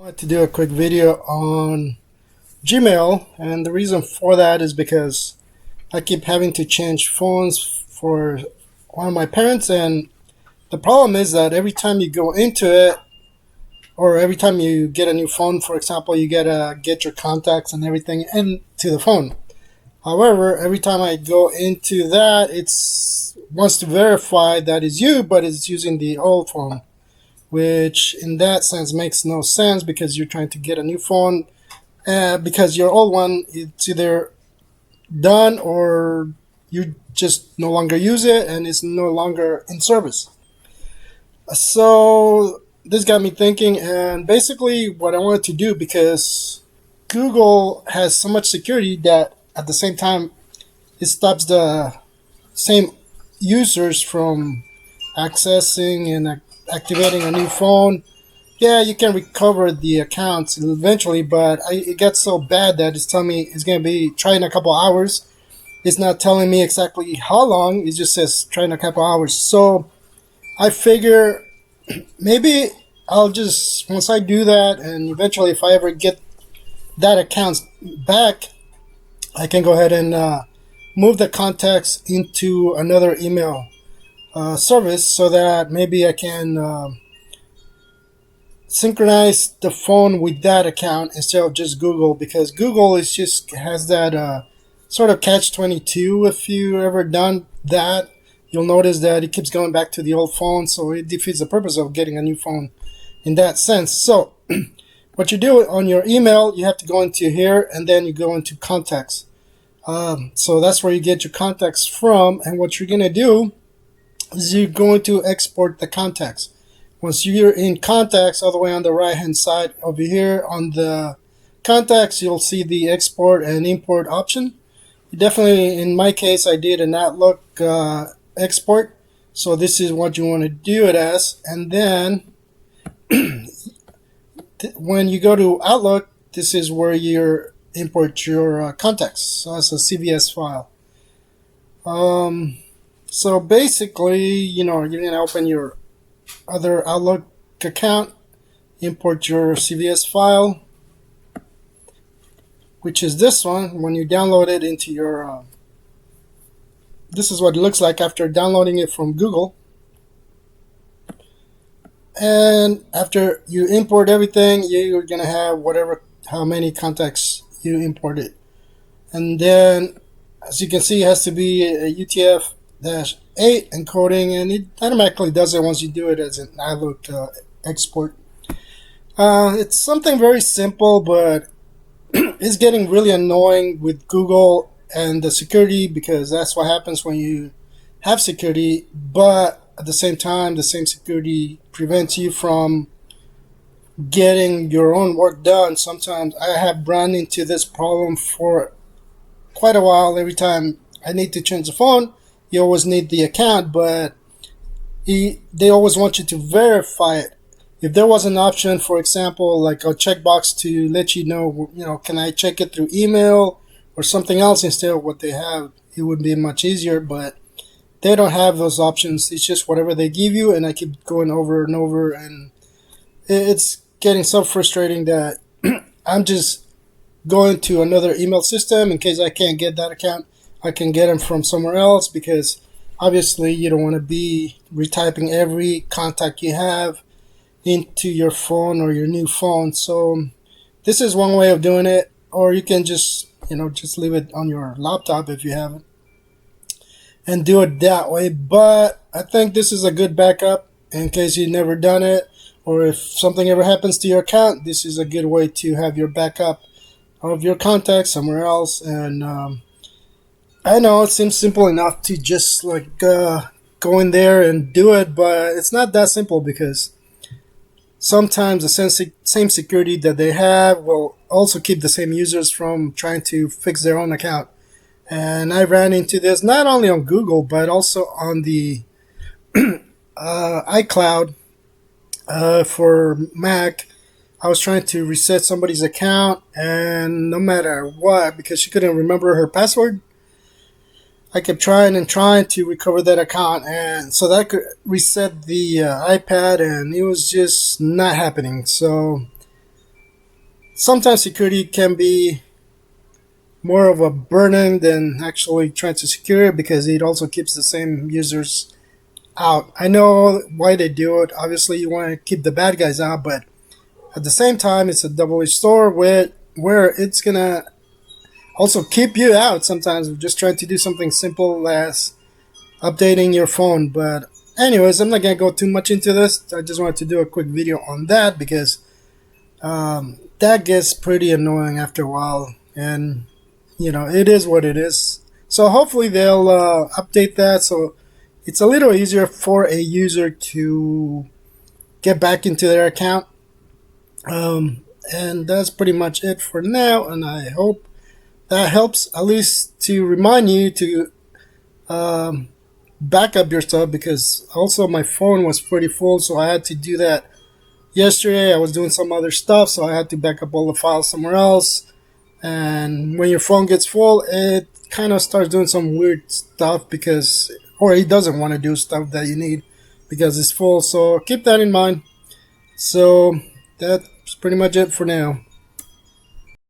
Want to do a quick video on Gmail, and the reason for that is because I keep having to change phones for one of my parents, and the problem is that every time you go into it, or every time you get a new phone, for example, you gotta get your contacts and everything into the phone. However, every time I go into that, it's wants to verify that it's you, but it's using the old phone, which in that sense makes no sense because you're trying to get a new phone because your old one it's either done or you just no longer use it and it's no longer in service. So this got me thinking, and basically what I wanted to do, because Google has so much security that at the same time it stops the same users from accessing and activating a new phone. Yeah, you can recover the accounts eventually, but it got so bad that it's telling me it's going to be trying a couple hours. It's not telling me exactly how long. It just says trying a couple hours. So I figure maybe I'll just, once I do that, and eventually if I ever get that account back, I can go ahead and move the contacts into another email service so that maybe I can synchronize the phone with that account instead of just Google, because Google is just has that sort of catch-22. If you ever done that, you'll notice that it keeps going back to the old phone, so it defeats the purpose of getting a new phone in that sense. So what you do on your email, you have to go into here and then you go into contacts. So that's where you get your contacts from, and what you're going to do is you're going to export the contacts. Once you're in contacts, all the way on the right hand side over here on the contacts, you'll see the export and import option. Definitely, in my case, I did an Outlook export, so this is what you want to do it as. And then when you go to Outlook, this is where you import your contacts, so it's a CVS file. So basically, you're going to open your other Outlook account, import your CVS file, which is this one. When you download it into your this is what it looks like after downloading it from Google. And after you import everything, you're gonna have how many contacts you imported. And then, as you can see, it has to be a UTF-8 encoding, and it automatically does it once you do it as an Outlook export. It's something very simple, but it's getting really annoying with Google and the security, because that's what happens when you have security, but at the same time, the same security prevents you from getting your own work done. Sometimes I have run into this problem for quite a while. Every time I need to change the phone, you always need the account, but they always want you to verify it. If there was an option, for example, like a checkbox to let you know, can I check it through email or something else instead of what they have, it would be much easier, but they don't have those options. It's just whatever they give you, and I keep going over and over, and it's getting so frustrating that I'm just going to another email system in case I can't get that account. I can get them from somewhere else, because obviously you don't want to be retyping every contact you have into your phone or your new phone. So this is one way of doing it, or you can just leave it on your laptop if you have it and do it that way. But I think this is a good backup in case you've never done it, or if something ever happens to your account, this is a good way to have your backup of your contacts somewhere else. And I know it seems simple enough to just go in there and do it, but it's not that simple, because sometimes the same security that they have will also keep the same users from trying to fix their own account. And I ran into this not only on Google, but also on the iCloud for Mac. I was trying to reset somebody's account, and no matter what, because she couldn't remember her password, I kept trying and trying to recover that account, and so that could reset the iPad, and it was just not happening. So sometimes security can be more of a burden than actually trying to secure it, because it also keeps the same users out. I know why they do it. Obviously, you want to keep the bad guys out, but at the same time, it's a double-edged sword where it's gonna also keep you out sometimes of just trying to do something simple as updating your phone. But anyways, I'm not gonna go too much into this. I just wanted to do a quick video on that because that gets pretty annoying after a while, and it is what it is. So hopefully they'll update that so it's a little easier for a user to get back into their account. And that's pretty much it for now, and I hope that helps at least to remind you to um, back up your stuff, because also my phone was pretty full, so I had to do that yesterday. I was doing some other stuff, so I had to back up all the files somewhere else. And when your phone gets full, it kind of starts doing some weird stuff, because or it doesn't want to do stuff that you need because it's full. So keep that in mind. So that's pretty much it for now.